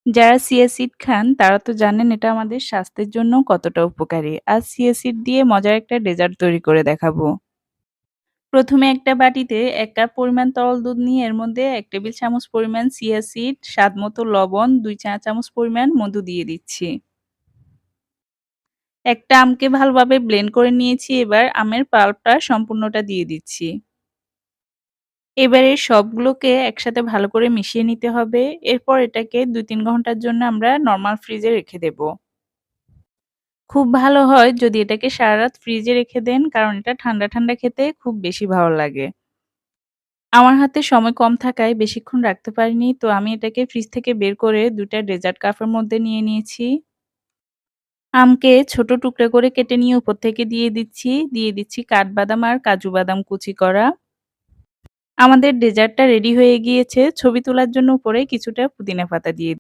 যারা chia seed খান তারা তো জানেন এটা আমাদের স্বাস্থ্যের জন্য কতটা উপকারী। আজ চিয়া সিড দিয়ে মজার একটা ডেজার্ট তৈরি করে দেখাবো। প্রথমে একটা বাটিতে ১ কাপ পরিমাণ তরল দুধ নিয়ে এর মধ্যে ১ টেবিল চামচ পরিমাণ চিয়া সিড, স্বাদমতো লবণ, ২ চা চামচ পরিমাণ মধু দিয়ে দিচ্ছি। একটা আমকে ভালোভাবে ব্লেন্ড করে নিয়েছি। এবার আমের পাল্পটা সম্পূর্ণটা দিয়ে দিচ্ছি। এবারে সবগুলোকে একসাথে ভালো করে মিশিয়ে নিতে হবে। এরপর এটাকে ২-৩ ঘন্টার জন্য আমরা নরমাল ফ্রিজে রেখে দেব। খুব ভালো হয় যদি এটাকে সারারাত ফ্রিজে রেখে দেন, কারণ এটা ঠান্ডা, ঠান্ডা খেতে খুব বেশি ভালো লাগে। আমার হাতে সময় কম থাকায় বেশিক্ষণ রাখতে পারিনি। তো আমি এটাকে ফ্রিজ থেকে বের করে ২ টা ডেজার্ট কাপের মধ্যে নিয়ে নিয়েছি। আমকে ছোট টুকরা করে কেটে নিয়ে উপর থেকে দিয়ে দিচ্ছি। দিয়ে দিচ্ছি কাঠবাদাম আর কাজু বাদাম কুচি করা। আমাদের ডেজার্টটা রেডি হয়ে গিয়েছে। ছবি তোলার জন্য উপরে কিছুটা পুদিনা পাতা দিয়ে